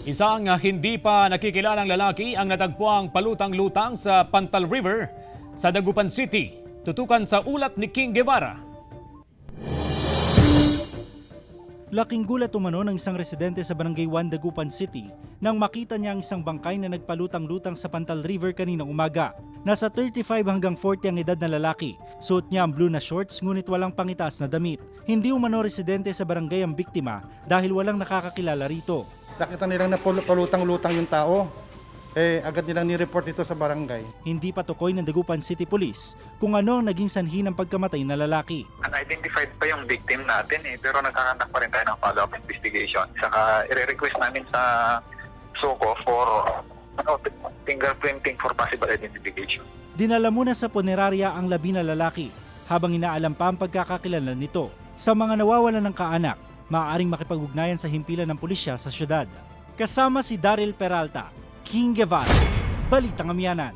Isang hindi pa nakikilalang lalaki ang natagpuang palutang-lutang sa Pantal River sa Dagupan City. Tutukan sa ulat ni King Guevara. Laking gulat umano ng isang residente sa Barangay 1, Dagupan City nang makita niya ang isang bangkay na nagpalutang-lutang sa Pantal River kaninang umaga. Nasa 35 hanggang 40 ang edad na lalaki. Suot niya ang blue na shorts ngunit walang pangitaas na damit. Hindi umano residente sa barangay ang biktima dahil walang nakakakilala rito. Nakita nilang napalutang-lutang yung tao. Agad nilang ni-report ito sa barangay. Hindi pa tukoy ng Dagupan City Police kung ano ang naging sanhi ng pagkamatay na lalaki. Unidentified pa yung victim natin pero nagkakandak pa rin tayo ng follow-up investigation. Saka i-request namin sa SOCO for fingerprinting for possible identification. Dinala muna sa punerarya ang labi na lalaki habang inaalam pa ang pagkakakilanlan nito. Sa mga nawawalan ng kaanak, maaaring makipag-ugnayan sa himpilan ng pulisya sa syudad. Kasama si Daryl Peralta, King Guevara, Balitang Amyanan.